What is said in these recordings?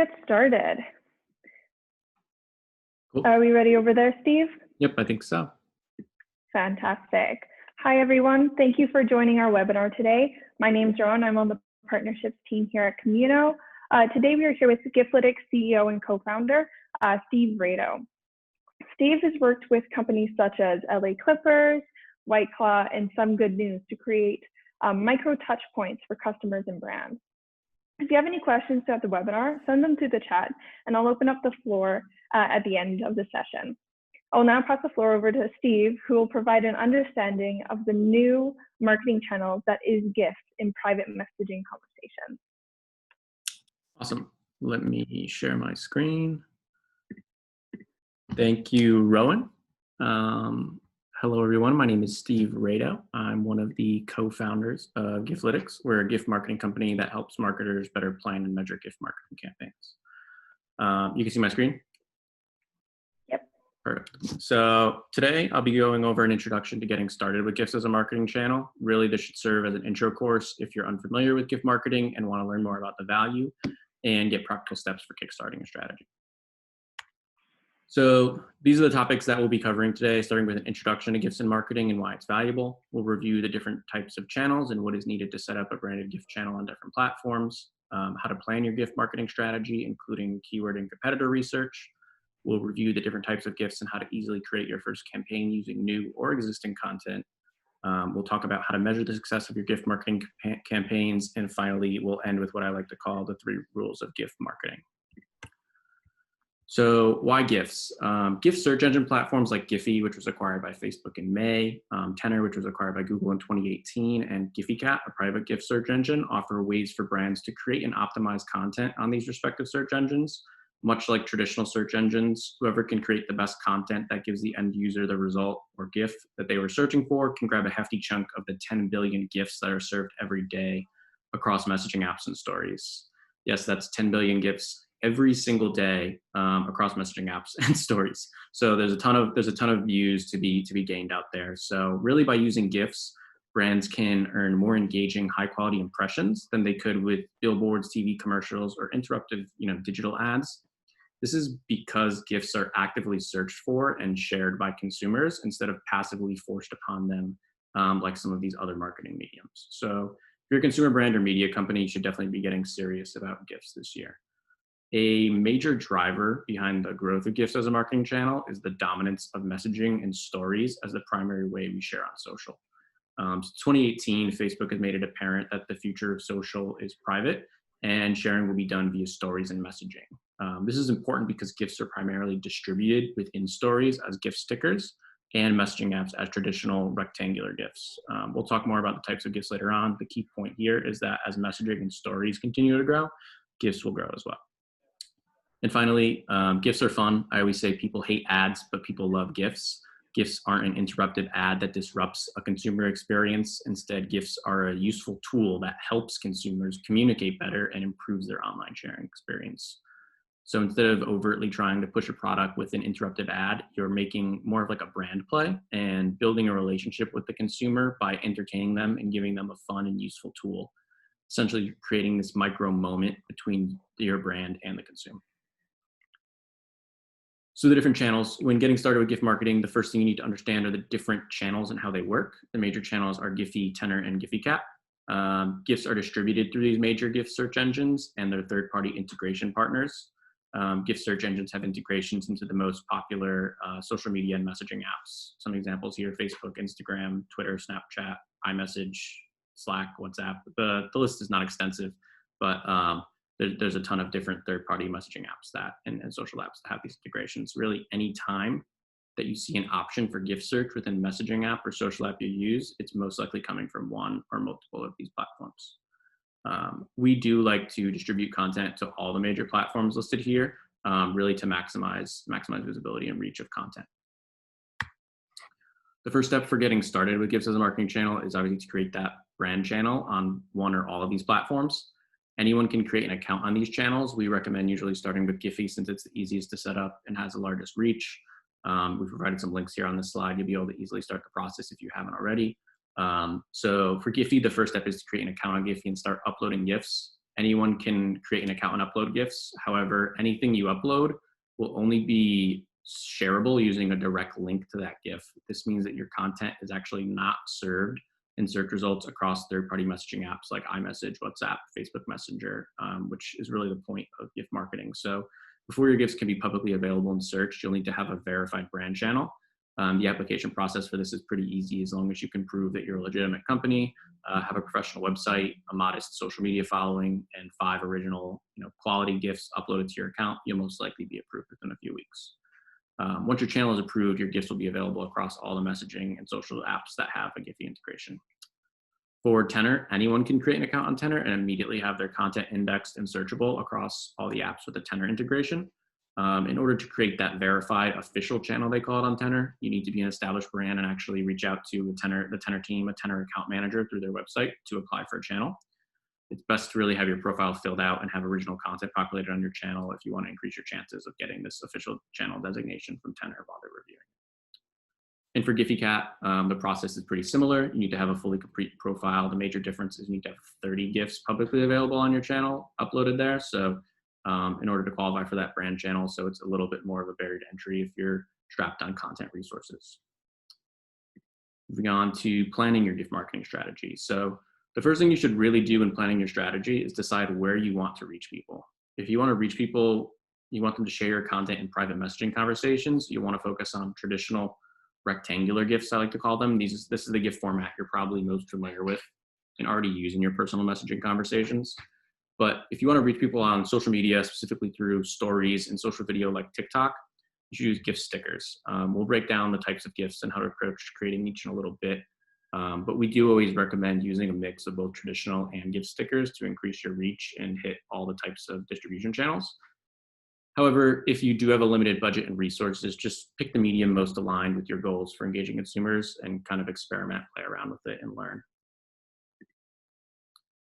Get started. Cool. Are we ready over there, Steve? Yep, I think so. Fantastic. Hi, everyone. Thank you for joining our webinar today. My name is Rowan. I'm on the partnerships team here at Communo. Today, we are here with Giflytics CEO and co-founder, Steve Rado. Steve has worked with companies such as LA Clippers, White Claw, and Some Good News to create micro touch points for customers and brands. If you have any questions throughout the webinar, send them through the chat, and I'll open up the floor at the end of the session. I'll now pass the floor over to Steve, who will provide an understanding of the new marketing channel that is GIFs in private messaging conversations. Awesome. Let me share my screen. Thank you, Rowan. Hello, everyone. My name is Steve Rado. I'm one of the co-founders of Giflytics. We're a GIF marketing company that helps marketers better plan and measure GIF marketing campaigns. You can see my screen? Yep. Perfect. So today I'll be going over an introduction to getting started with GIFs as a marketing channel. Really, this should serve as an intro course if you're unfamiliar with GIF marketing and want to learn more about the value and get practical steps for kickstarting a strategy. So these are the topics that we'll be covering today, starting with an introduction to GIFs in marketing and why it's valuable. We'll review the different types of channels and what is needed to set up a branded GIF channel on different platforms, how to plan your GIF marketing strategy, including keyword and competitor research. We'll review the different types of GIFs and how to easily create your first campaign using new or existing content. We'll talk about how to measure the success of your GIF marketing campaigns. And finally, we'll end with what I like to call the 3 rules of GIF marketing. So why GIFs? GIF search engine platforms like Giphy, which was acquired by Facebook in May, Tenor, which was acquired by Google in 2018, and Giphycat, a private GIF search engine, offer ways for brands to create and optimize content on these respective search engines. Much like traditional search engines, whoever can create the best content that gives the end user the result or GIF that they were searching for can grab a hefty chunk of the 10 billion GIFs that are served every day across messaging apps and stories. Yes, that's 10 billion GIFs every single day across messaging apps and stories. So there's a ton of views to be gained out there. So really, by using GIFs, brands can earn more engaging, high quality impressions than they could with billboards, TV commercials, or interruptive, digital ads. This is because GIFs are actively searched for and shared by consumers instead of passively forced upon them, like some of these other marketing mediums. So if you're a consumer brand or media company, you should definitely be getting serious about GIFs this year. A major driver behind the growth of GIFs as a marketing channel is the dominance of messaging and stories as the primary way we share on social. Since 2018, Facebook has made it apparent that the future of social is private and sharing will be done via stories and messaging. This is important because GIFs are primarily distributed within stories as GIF stickers and messaging apps as traditional rectangular GIFs. We'll talk more about the types of GIFs later on. The key point here is that as messaging and stories continue to grow, GIFs will grow as well. And finally, GIFs are fun. I always say people hate ads, but people love GIFs. GIFs aren't an interruptive ad that disrupts a consumer experience. Instead, GIFs are a useful tool that helps consumers communicate better and improves their online sharing experience. So instead of overtly trying to push a product with an interruptive ad, you're making more of like a brand play and building a relationship with the consumer by entertaining them and giving them a fun and useful tool, essentially creating this micro moment between your brand and the consumer. So the different channels, when getting started with GIF marketing, the first thing you need to understand are the different channels and how they work. The major channels are Giphy, Tenor, and Giphycat. GIFs are distributed through these major GIF search engines and their third-party integration partners. GIF search engines have integrations into the most popular social media and messaging apps. Some examples here: Facebook, Instagram, Twitter, Snapchat, iMessage, Slack, WhatsApp. The list is not extensive, but there's a ton of different third-party messaging apps and social apps that have these integrations. Really, any time that you see an option for GIF search within messaging app or social app you use, it's most likely coming from one or multiple of these platforms. We do like to distribute content to all the major platforms listed here, really to maximize visibility and reach of content. The first step for getting started with GIFs as a marketing channel is obviously to create that brand channel on one or all of these platforms. Anyone can create an account on these channels. We recommend usually starting with Giphy since it's the easiest to set up and has the largest reach. We've provided some links here on this slide. You'll be able to easily start the process if you haven't already. So for Giphy, the first step is to create an account on Giphy and start uploading GIFs. anyone can create an account and upload GIFs. However, anything you upload will only be shareable using a direct link to that GIF. This means that your content is actually not served in search results across third-party messaging apps like iMessage, WhatsApp, Facebook Messenger, which is really the point of GIF marketing. So before your GIFs can be publicly available in search, you'll need to have a verified brand channel. The application process for this is pretty easy as long as you can prove that you're a legitimate company, have a professional website, a modest social media following, and 5 original, quality GIFs uploaded to your account. You'll most likely be approved within a few weeks. Once your channel is approved, your GIFs will be available across all the messaging and social apps that have a Giphy integration. For Tenor, anyone can create an account on Tenor and immediately have their content indexed and searchable across all the apps with the Tenor integration. In order to create that verified official channel, they call it on Tenor, you need to be an established brand and actually reach out to the Tenor team, a Tenor account manager through their website to apply for a channel. It's best to really have your profile filled out and have original content populated on your channel if you want to increase your chances of getting this official channel designation from Tenor while they're reviewing. And for Giflycat, the process is pretty similar. You need to have a fully complete profile. The major difference is you need to have 30 GIFs publicly available on your channel uploaded there. So in order to qualify for that brand channel, so it's a little bit more of a barrier to entry if you're strapped on content resources. Moving on to planning your GIF marketing strategy. So the first thing you should really do in planning your strategy is decide where you want to reach people. If you want to reach people, you want them to share your content in private messaging conversations, you want to focus on traditional rectangular GIFs, I like to call them. This is the GIF format you're probably most familiar with and already use in your personal messaging conversations. But if you want to reach people on social media, specifically through stories and social video like TikTok, you should use GIF stickers. We'll break down the types of GIFs and how to approach creating each in a little bit. But we do always recommend using a mix of both traditional and GIF stickers to increase your reach and hit all the types of distribution channels. However, if you do have a limited budget and resources, just pick the medium most aligned with your goals for engaging consumers and kind of experiment, play around with it, and learn.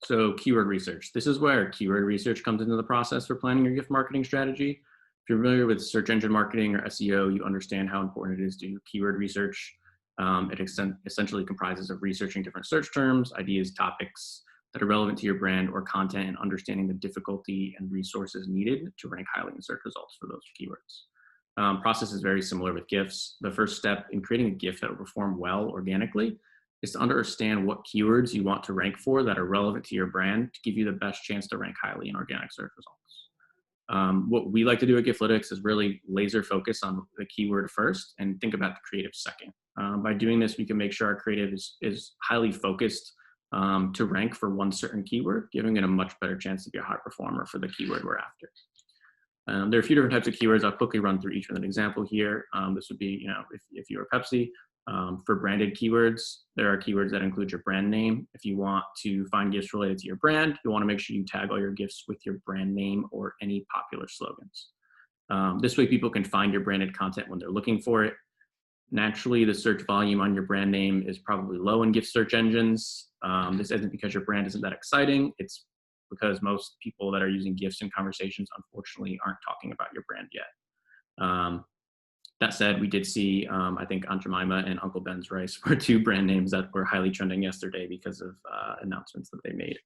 So keyword research. This is where keyword research comes into the process for planning your GIF marketing strategy. If you're familiar with search engine marketing or SEO, you understand how important it is to do keyword research. It essentially comprises of researching different search terms, ideas, topics that are relevant to your brand or content, and understanding the difficulty and resources needed to rank highly in search results for those keywords. Process is very similar with GIFs. The first step in creating a GIF that will perform well organically is to understand what keywords you want to rank for that are relevant to your brand to give you the best chance to rank highly in organic search results. What we like to do at Giflytics is really laser focus on the keyword first and think about the creative second. By doing this, we can make sure our creative is highly focused to rank for one certain keyword, giving it a much better chance to be a high performer for the keyword we're after. There are a few different types of keywords. I'll quickly run through each with an example here. This would be, if you're Pepsi, for branded keywords, there are keywords that include your brand name. If you want to find GIFs related to your brand, you want to make sure you tag all your GIFs with your brand name or any popular slogans. This way people can find your branded content when they're looking for it. Naturally, the search volume on your brand name is probably low in GIF search engines. This isn't because your brand isn't that exciting. It's because most people that are using GIFs in conversations, unfortunately, aren't talking about your brand yet. That said, we did see, I think, Aunt Jemima and Uncle Ben's Rice were 2 brand names that were highly trending yesterday because of announcements that they made.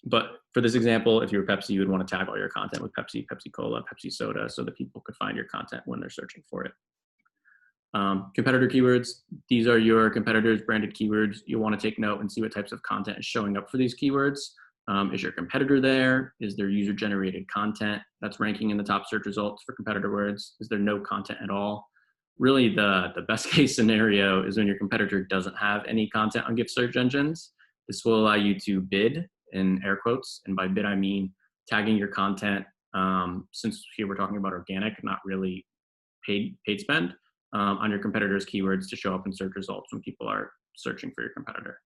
But for this example, if you were Pepsi, you would want to tag all your content with Pepsi, Pepsi Cola, Pepsi Soda, so that people could find your content when they're searching for it. Competitor keywords, these are your competitors' branded keywords. You'll want to take note and see what types of content is showing up for these keywords. Is your competitor there? Is there user-generated content that's ranking in the top search results for competitor words? Is there no content at all? Really, the best case scenario is when your competitor doesn't have any content on GIF search engines. This will allow you to bid, in air quotes, and by bid I mean tagging your content, since here we're talking about organic, not really paid spend, on your competitor's keywords to show up in search results when people are searching for your competitor.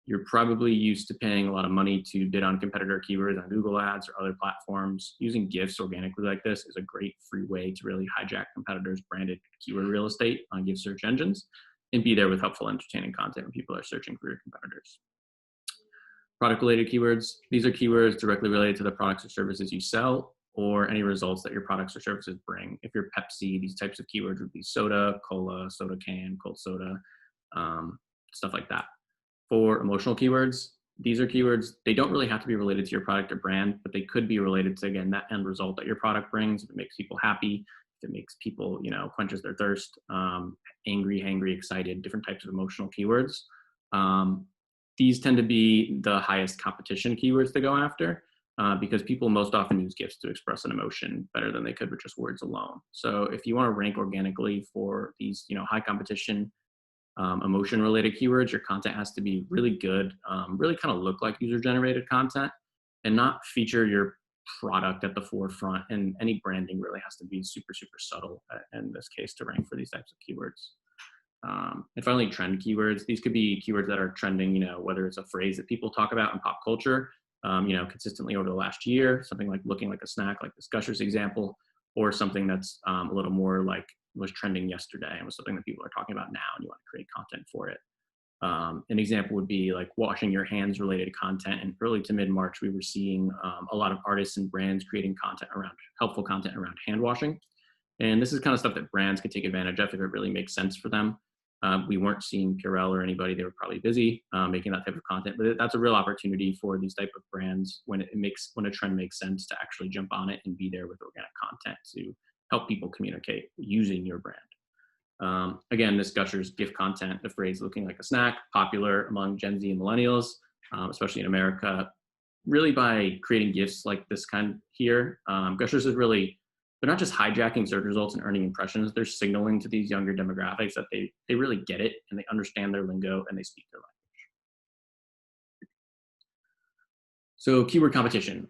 You're probably used to paying a lot of money to bid on competitor keywords on Google Ads or other platforms. Using GIFs organically like this is a great free way to really hijack competitors' branded keyword real estate on GIF search engines and be there with helpful, entertaining content when people are searching for your competitors. Product-related keywords. These are keywords directly related to the products or services you sell or any results that your products or services bring. If you're Pepsi, these types of keywords would be soda, cola, soda can, cold soda, stuff like that. For emotional keywords, these are keywords, they don't really have to be related to your product or brand, but they could be related to, again, that end result that your product brings. If it makes people happy, if it makes people, you know, quenches their thirst, angry, hangry, excited, different types of emotional keywords. These tend to be the highest competition keywords to go after because people most often use GIFs to express an emotion better than they could with just words alone. So if you want to rank organically for these, you know, high competition emotion related keywords, your content has to be really good, really kind of look like user generated content and not feature your product at the forefront. And any branding really has to be super, super subtle in this case to rank for these types of keywords. And finally, trend keywords. These could be keywords that are trending, you know, whether it's a phrase that people talk about in pop culture, you know, consistently over the last year, something like looking like a snack, like this Gushers example, or something that's a little more like was trending yesterday and was something that people are talking about now and you want to create content for it. An example would be like washing your hands related content. And early to mid-March, we were seeing a lot of artists and brands creating content around, helpful content around hand washing. And this is kind of stuff that brands could take advantage of if it really makes sense for them. We weren't seeing Purell or anybody, they were probably busy making that type of content, but that's a real opportunity for these type of brands when a trend makes sense to actually jump on it and be there with organic content to help people communicate using your brand. Again, this Gushers GIF content, the phrase looking like a snack, popular among Gen Z and millennials, especially in America, really by creating GIFs like this kind here. Gushers is really, they're not just hijacking search results and earning impressions, they're signaling to these younger demographics that they really get it and they understand their lingo and they speak their language. So keyword competition.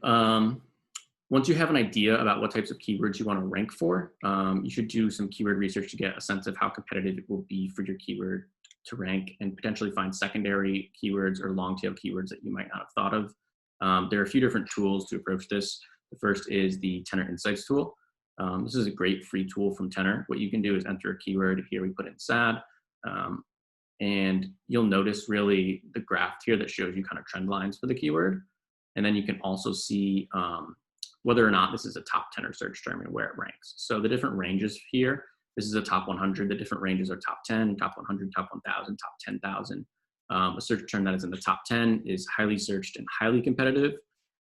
Once you have an idea about what types of keywords you want to rank for, you should do some keyword research to get a sense of how competitive it will be for your keyword to rank and potentially find secondary keywords or long tail keywords that you might not have thought of. There are a few different tools to approach this. The first is the Tenor Insights tool. This is a great free tool from Tenor. What you can do is enter a keyword. Here we put in sad. And you'll notice really the graph here that shows you kind of trend lines for the keyword. And then you can also see whether or not this is a top Tenor search term and where it ranks. So the different ranges here, this is a top 100. The different ranges are top 10, top 100, top 1,000, top 10,000. A search term that is in the top 10 is highly searched and highly competitive.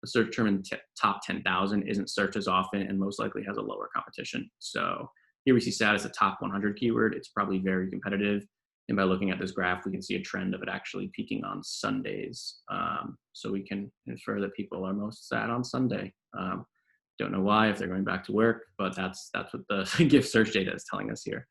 A search term in top 10,000 isn't searched as often and most likely has a lower competition. So here we see sad as a top 100 keyword. It's probably very competitive. And by looking at this graph, we can see a trend of it actually peaking on Sundays. So we can infer that people are most sad on Sunday. Don't know why, if they're going back to work, but that's what the GIF search data is telling us here.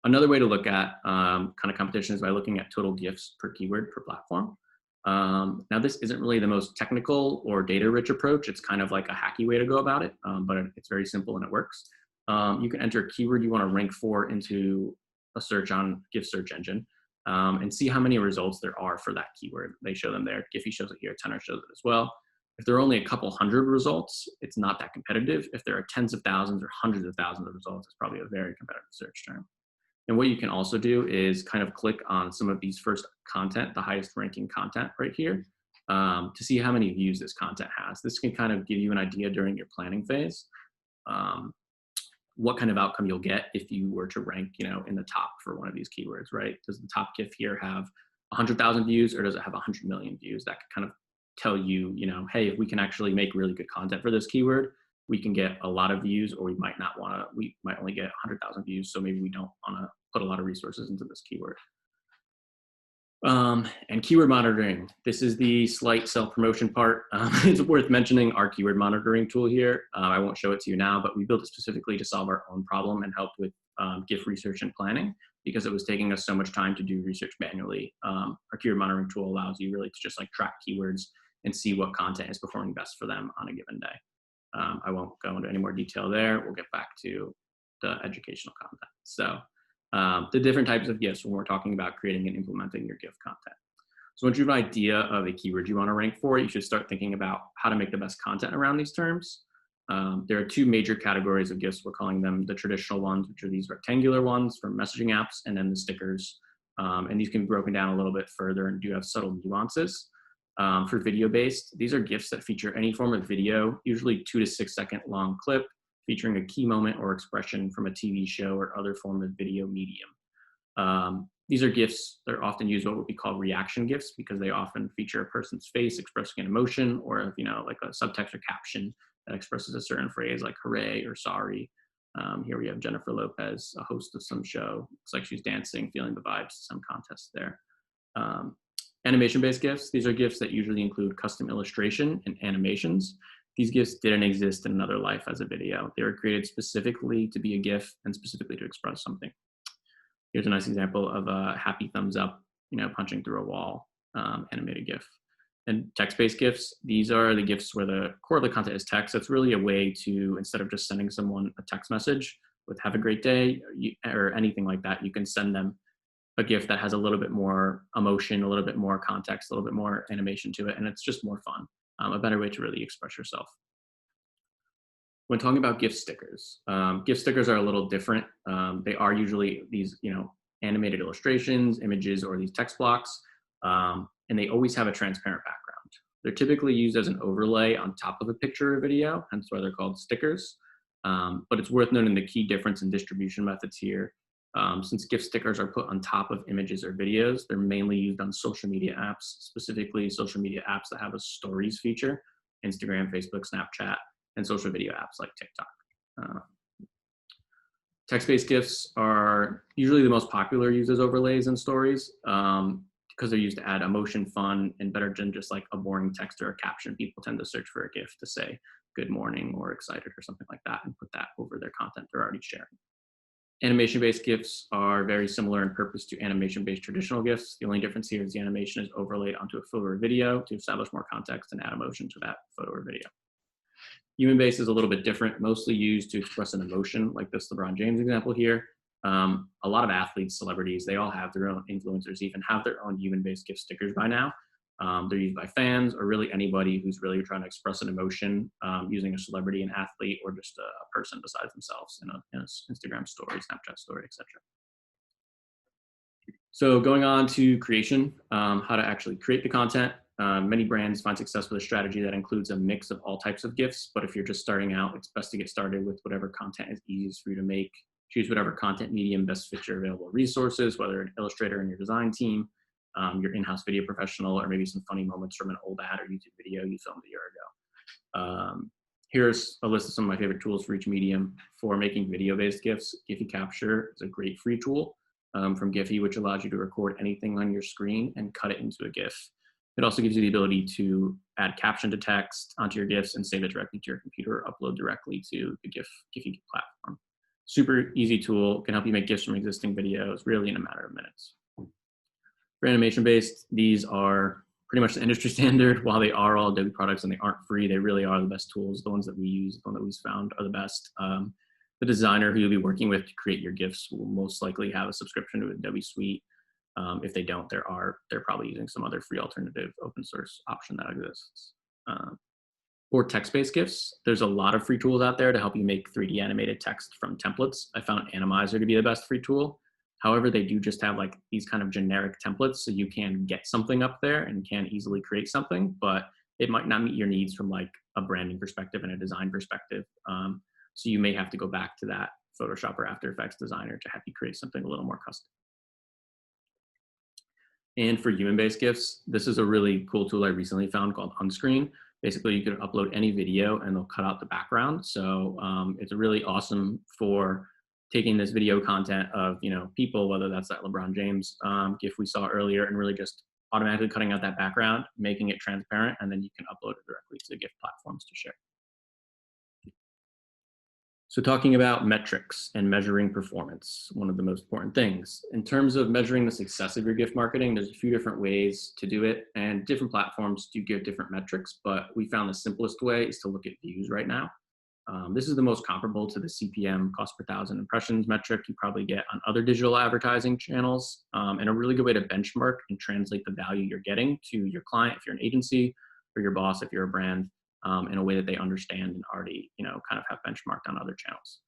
Another way to look at kind of competition is by looking at total GIFs per keyword per platform. Now this isn't really the most technical or data-rich approach. It's kind of like a hacky way to go about it, but it's very simple and it works. You can enter a keyword you want to rank for into a search on GIF search engine and see how many results there are for that keyword. They show them there. Giphy shows it here. Tenor shows it as well. If there are only a couple hundred results, it's not that competitive. If there are tens of thousands or hundreds of thousands of results, it's probably a very competitive search term. And what you can also do is kind of click on some of these first content, the highest ranking content right here, to see how many views this content has. This can kind of give you an idea during your planning phase, what kind of outcome you'll get if you were to rank, you know, in the top for one of these keywords, right? Does the top GIF here have 100,000 views or does it have 100 million views? That could kind of tell you, you know, hey, if we can actually make really good content for this keyword, we can get a lot of views, or we might not want to, we might only get 100,000 views. So maybe we don't want to put a lot of resources into this keyword. And keyword monitoring. This is the slight self-promotion part. It's worth mentioning our keyword monitoring tool here. I won't show it to you now, but we built it specifically to solve our own problem and help with GIF research and planning because it was taking us so much time to do research manually. Our keyword monitoring tool allows you really to just like track keywords and see what content is performing best for them on a given day. I won't go into any more detail there. We'll get back to the educational content. So the different types of GIFs when we're talking about creating and implementing your GIF content. So once you have an idea of a keyword you want to rank for, you should start thinking about how to make the best content around these terms. There are two major categories of GIFs. We're calling them the traditional ones, which are these rectangular ones from messaging apps, and then the stickers. And these can be broken down a little bit further and do have subtle nuances. For video-based, these are GIFs that feature any form of video, usually 2 to 6 second long clip, featuring a key moment or expression from a TV show or other form of video medium. These are GIFs. They're often used what would be called reaction GIFs because they often feature a person's face expressing an emotion, or like a subtext or caption that expresses a certain phrase like hooray or sorry. Here we have Jennifer Lopez, a host of some show. Looks like she's dancing, feeling the vibes, some contest there. Animation-based GIFs. These are GIFs that usually include custom illustration and animations. These GIFs didn't exist in another life as a video. They were created specifically to be a GIF and specifically to express something. Here's a nice example of a happy thumbs up, punching through a wall, animated GIF. And text-based GIFs, these are the GIFs where the core of the content is text. That's really a way to, instead of just sending someone a text message with have a great day or anything like that, you can send them a GIF that has a little bit more emotion, a little bit more context, a little bit more animation to it, and it's just more fun, a better way to really express yourself. When talking about GIF stickers are a little different. They are usually these, animated illustrations, images, or these text blocks, and they always have a transparent background. They're typically used as an overlay on top of a picture or video, hence why they're called stickers. But it's worth noting the key difference in distribution methods here. Since GIF stickers are put on top of images or videos, they're mainly used on social media apps, specifically social media apps that have a stories feature, Instagram, Facebook, Snapchat, and social video apps like TikTok. Text-based GIFs are usually the most popular used as overlays in stories because they're used to add emotion, fun, and better than just like a boring text or a caption. People tend to search for a GIF to say good morning or excited or something like that and put that over their content they're already sharing. Animation-based GIFs are very similar in purpose to animation-based traditional GIFs. The only difference here is the animation is overlaid onto a photo or video to establish more context and add emotion to that photo or video. Human-based is a little bit different, mostly used to express an emotion, like this LeBron James example here. A lot of athletes, celebrities, they all have their own influencers, even have their own human-based GIF stickers by now. They're used by fans or really anybody who's really trying to express an emotion using a celebrity, an athlete, or just a person besides themselves in an Instagram story, Snapchat story, etc. So going on to creation, how to actually create the content. Many brands find success with a strategy that includes a mix of all types of GIFs, but if you're just starting out, it's best to get started with whatever content is easiest for you to make. Choose whatever content medium best fits your available resources, whether an illustrator in your design team, your in-house video professional, or maybe some funny moments from an old ad or YouTube video you filmed a year ago. Here's a list of some of my favorite tools for each medium. For making video-based GIFs, Giphy Capture is a great free tool from Giphy, which allows you to record anything on your screen and cut it into a GIF. It also gives you the ability to add caption to text onto your GIFs and save it directly to your computer or upload directly to the Giphy platform. Super easy tool, can help you make GIFs from existing videos really in a matter of minutes. For animation-based, these are pretty much the industry standard. While they are all Adobe products and they aren't free, they really are the best tools. The ones that we use, the one that we've found are the best. The designer who you'll be working with to create your GIFs will most likely have a subscription to Adobe Suite. If they don't, they're probably using some other free alternative open source option that exists. For text-based GIFs, there's a lot of free tools out there to help you make 3D animated text from templates. I found Animizer to be the best free tool. However, they do just have like these kind of generic templates, so you can get something up there and can easily create something, but it might not meet your needs from like a branding perspective and a design perspective. So you may have to go back to that Photoshop or After Effects designer to have you create something a little more custom. And for human-based GIFs, this is a really cool tool I recently found called Unscreen. Basically, you can upload any video and they'll cut out the background. So it's really awesome for taking this video content of people, whether that's that LeBron James GIF we saw earlier, and really just automatically cutting out that background, making it transparent, and then you can upload it directly to the GIF platforms to share. So talking about metrics and measuring performance, one of the most important things. In terms of measuring the success of your GIF marketing, there's a few different ways to do it, and different platforms do give different metrics, but we found the simplest way is to look at views right now. This is the most comparable to the CPM, cost per thousand impressions metric you probably get on other digital advertising channels, and a really good way to benchmark and translate the value you're getting to your client if you're an agency, or your boss if you're a brand, in a way that they understand and already kind of have benchmarked on other channels.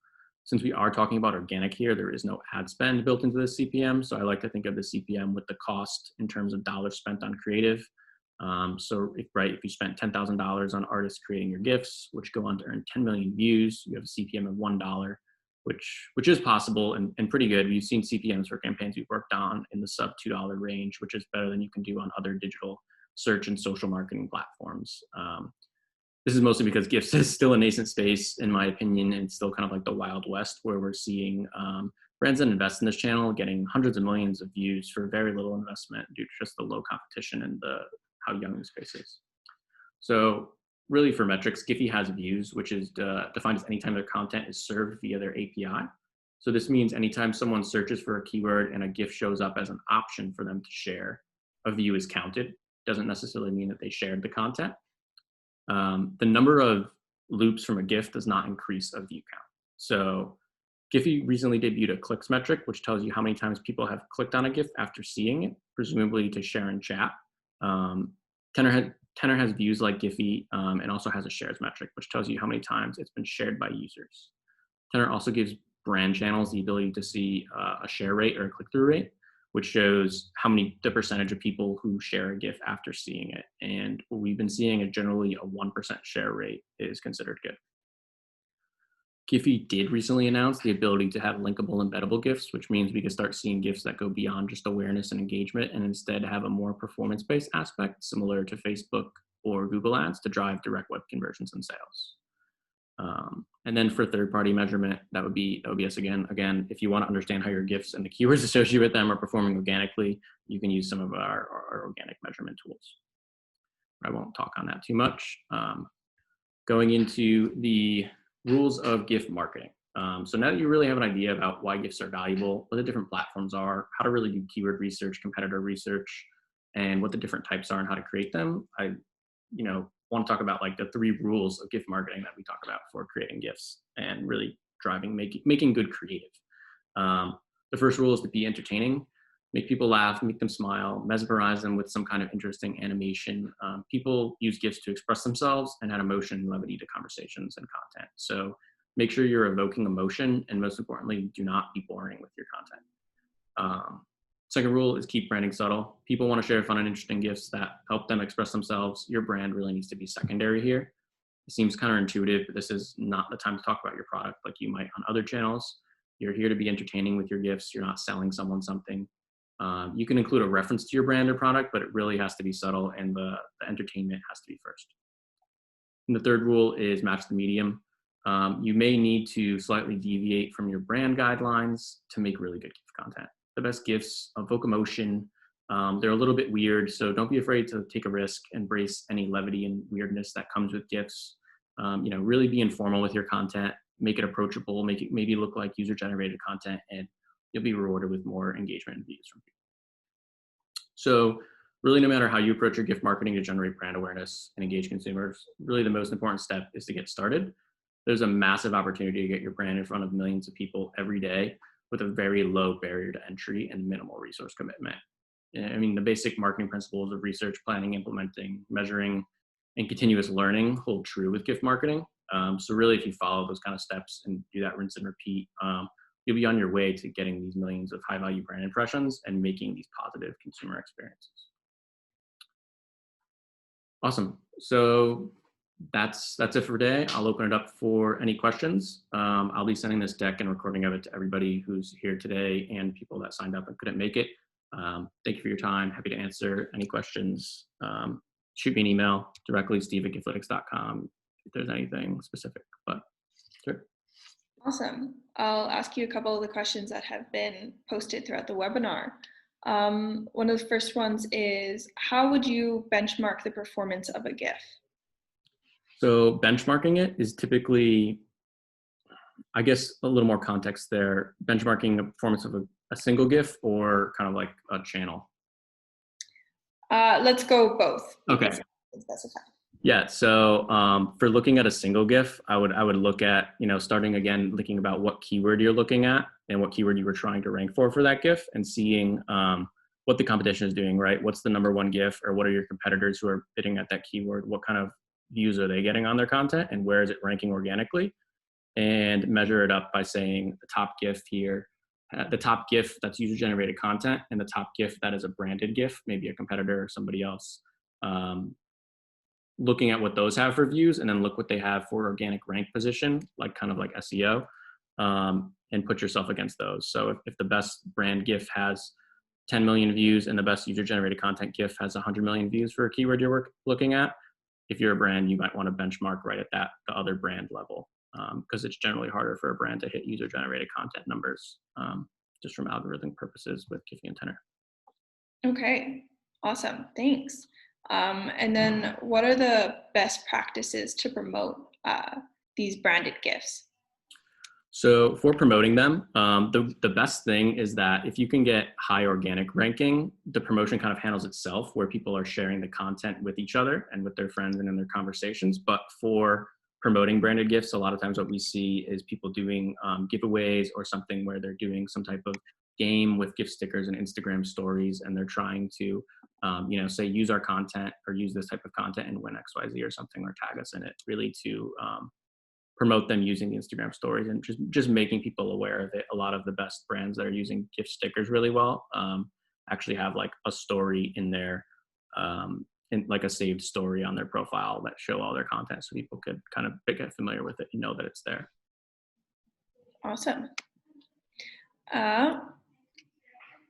Since we are talking about organic here, there is no ad spend built into the CPM, so I like to think of the CPM with the cost in terms of dollars spent on creative. So if you spent $10,000 on artists creating your GIFs, which go on to earn 10 million views, you have a CPM of $1. which is possible and pretty good. We've seen CPMs for campaigns we've worked on in the sub $2 range, which is better than you can do on other digital search and social marketing platforms. This is mostly because GIFs is still a nascent space, in my opinion, and it's still kind of like the Wild West, where we're seeing brands that invest in this channel getting hundreds of millions of views for very little investment due to just the low competition and how young the space is. So really for metrics, Giphy has views, which is defined as anytime their content is served via their API. So this means anytime someone searches for a keyword and a GIF shows up as an option for them to share, a view is counted. Doesn't necessarily mean that they shared the content. The number of loops from a GIF does not increase a view count. So Giphy recently debuted a clicks metric, which tells you how many times people have clicked on a GIF after seeing it, presumably to share and chat. Tenor has views like Giphy and also has a shares metric, which tells you how many times it's been shared by users. Tenor also gives brand channels the ability to see a share rate or a click-through rate, which shows the percentage of people who share a GIF after seeing it. And what we've been seeing is generally a 1% share rate is considered good. Giphy did recently announce the ability to have linkable embeddable GIFs, which means we can start seeing GIFs that go beyond just awareness and engagement and instead have a more performance-based aspect, similar to Facebook or Google Ads, to drive direct web conversions and sales. And then for third-party measurement, that would be us again. Again, if you want to understand how your GIFs and the keywords associated with them are performing organically, you can use some of our organic measurement tools. I won't talk on that too much. Going into the rules of GIF marketing. So now that you really have an idea about why GIFs are valuable, what the different platforms are, how to really do keyword research, competitor research, and what the different types are and how to create them, I want to talk about like the 3 rules of GIF marketing that we talk about for creating GIFs and really making good creative. The first rule is to be entertaining. Make people laugh, make them smile, mesmerize them with some kind of interesting animation. People use GIFs to express themselves and add emotion and levity to conversations and content. So make sure you're evoking emotion, and most importantly, do not be boring with your content. Second rule is keep branding subtle. People want to share fun and interesting GIFs that help them express themselves. Your brand really needs to be secondary here. It seems counterintuitive, but this is not the time to talk about your product like you might on other channels. You're here to be entertaining with your GIFs. You're not selling someone something. You can include a reference to your brand or product, but it really has to be subtle, and the entertainment has to be first. And the third rule is match the medium. You may need to slightly deviate from your brand guidelines to make really good GIF content. The best GIFs evoke emotion. They're a little bit weird, so don't be afraid to take a risk, embrace any levity and weirdness that comes with GIFs. Really be informal with your content, make it approachable, make it maybe look like user-generated content, and you'll be rewarded with more engagement and views from people. So really, no matter how you approach your GIF marketing to generate brand awareness and engage consumers, really the most important step is to get started. There's a massive opportunity to get your brand in front of millions of people every day with a very low barrier to entry and minimal resource commitment. I mean, the basic marketing principles of research, planning, implementing, measuring, and continuous learning hold true with GIF marketing. So really, if you follow those kind of steps and do that rinse and repeat, you'll be on your way to getting these millions of high-value brand impressions and making these positive consumer experiences. Awesome. So that's it for today. I'll open it up for any questions. I'll be sending this deck and recording of it to everybody who's here today and people that signed up and couldn't make it. Thank you for your time. Happy to answer any questions. Shoot me an email directly, steve@giflytics.com, if there's anything specific. But sure. Awesome. I'll ask you a couple of the questions that have been posted throughout the webinar. One of the first ones is, how would you benchmark the performance of a GIF? So benchmarking it is typically, I guess, a little more context there. Benchmarking the performance of a single GIF or kind of like a channel? Let's go both. Okay. Yeah, so for looking at a single GIF, I would look at, starting again, thinking about what keyword you're looking at and what keyword you were trying to rank for that GIF, and seeing what the competition is doing, right? What's the #1 GIF, or what are your competitors who are bidding at that keyword? What kind of views are they getting on their content, and where is it ranking organically? And measure it up by saying the top GIF here, the top GIF that's user-generated content, and the top GIF that is a branded GIF, maybe a competitor or somebody else. Looking at what those have for views, and then look what they have for organic rank position, like kind of like SEO. and put yourself against those. So if the best brand GIF has 10 million views and the best user-generated content GIF has 100 million views for a keyword you're looking at, if you're a brand, you might want to benchmark right at the other brand level, because it's generally harder for a brand to hit user-generated content numbers, just from algorithm purposes with Giphy and Tenor. Okay, awesome, thanks. And then what are the best practices to promote these branded GIFs? So for promoting them, the best thing is that if you can get high organic ranking, the promotion kind of handles itself, where people are sharing the content with each other and with their friends and in their conversations. But for promoting branded GIFs, a lot of times what we see is people doing giveaways or something where they're doing some type of game with gift stickers and Instagram stories, and they're trying to, say use our content or use this type of content and win XYZ or something, or tag us in it, really to promote them using the Instagram stories and just making people aware of it. A lot of the best brands that are using gift stickers really well actually have like a story in there, in like a saved story on their profile that show all their content, so people could kind of get familiar with it and know that it's there. Awesome.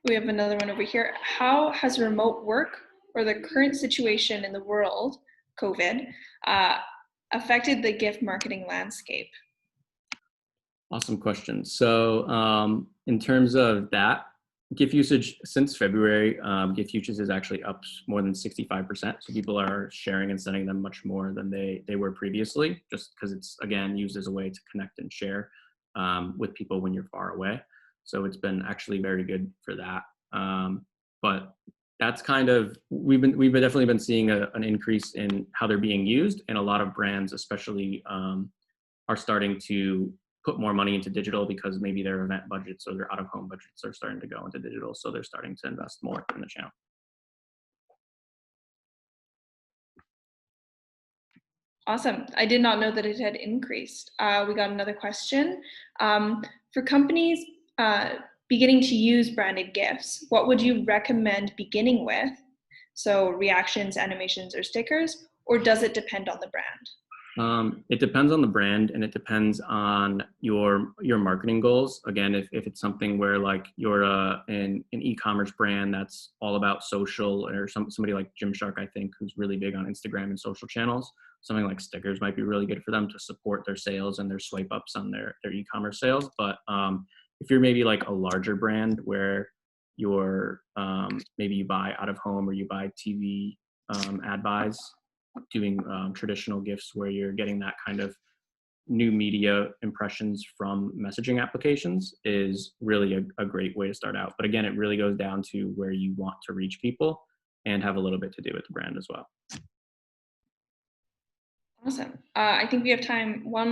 We have another one over here. How has remote work or the current situation in the world, COVID, affected the GIF marketing landscape? Awesome question. So in terms of that, GIF usage since February, GIF usage is actually up more than 65%. So people are sharing and sending them much more than they were previously, just because it's, again, used as a way to connect and share with people when you're far away. So it's been actually very good for that. But that's kind of, we've definitely been seeing an increase in how they're being used, and a lot of brands especially are starting to put more money into digital because maybe their event budgets or their out-of-home budgets are starting to go into digital, so they're starting to invest more in the channel. Awesome. I did not know that it had increased. We got another question. For companies beginning to use branded GIFs, what would you recommend beginning with? So reactions, animations, or stickers, or does it depend on the brand? It depends on the brand, and it depends on your marketing goals. Again, if it's something where like you're an e-commerce brand that's all about social, or somebody like Gymshark, I think, who's really big on Instagram and social channels, something like stickers might be really good for them to support their sales and their swipe ups on their e-commerce sales. But if you're maybe like a larger brand where you're maybe you buy out of home or you buy TV ad buys, doing traditional GIFs where you're getting that kind of new media impressions from messaging applications is really a great way to start out. But again, it really goes down to where you want to reach people and have a little bit to do with the brand as well. Awesome. I think we have time for one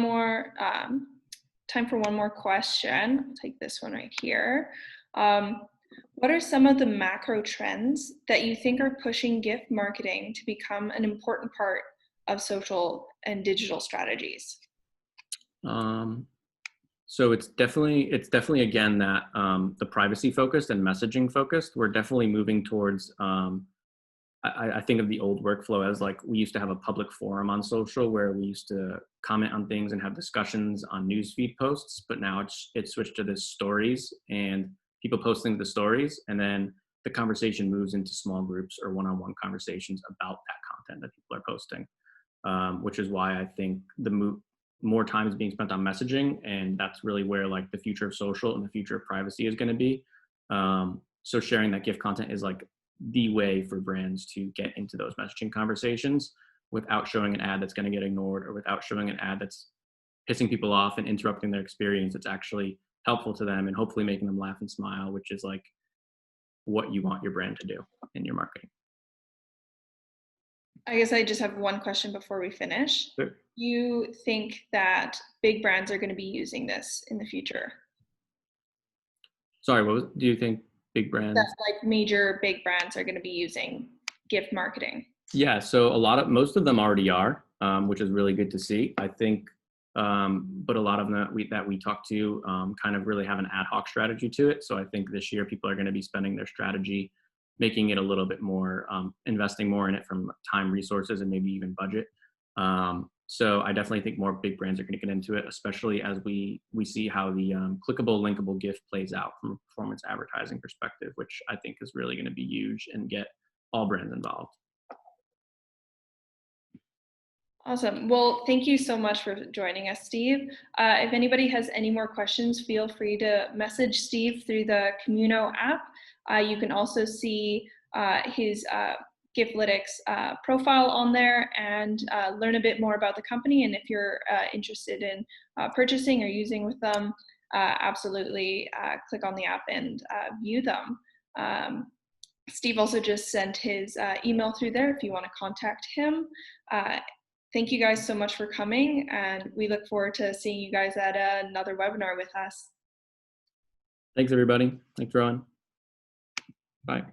more question. I'll take this one right here. What are some of the macro trends that you think are pushing GIF marketing to become an important part of social and digital strategies? So it's definitely again that the privacy focused and messaging focused. We're definitely moving towards. I think of the old workflow as like we used to have a public forum on social where we used to comment on things and have discussions on newsfeed posts, but now it's switched to this stories and people posting the stories, and then the conversation moves into small groups or one-on-one conversations about that content that people are posting, which is why I think more time is being spent on messaging, and that's really where like the future of social and the future of privacy is going to be. So sharing that GIF content is like the way for brands to get into those messaging conversations without showing an ad that's going to get ignored, or without showing an ad that's pissing people off and interrupting their experience. It's actually helpful to them and hopefully making them laugh and smile, which is like what you want your brand to do in your marketing. I guess I just have one question before we finish. Sure. You think that big brands are going to be using this in the future? Sorry, do you think big brands? That like major big brands are going to be using GIF marketing? Yeah, so most of them already are, which is really good to see. I think, but a lot of them that we talk to kind of really have an ad hoc strategy to it. So I think this year people are going to be spending their strategy, making it a little bit more, investing more in it from time, resources, and maybe even budget. So I definitely think more big brands are going to get into it, especially as we see how the clickable, linkable GIF plays out from a performance advertising perspective, which I think is really going to be huge and get all brands involved. Awesome. Well, thank you so much for joining us, Steve. If anybody has any more questions, feel free to message Steve through the Communo app. You can also see his Giflytics profile on there and learn a bit more about the company. And if you're interested in purchasing or using with them, absolutely click on the app and view them. Steve also just sent his email through there if you want to contact him. Thank you guys so much for coming, and we look forward to seeing you guys at another webinar with us. Thanks, everybody. Thanks, Rowan. Bye.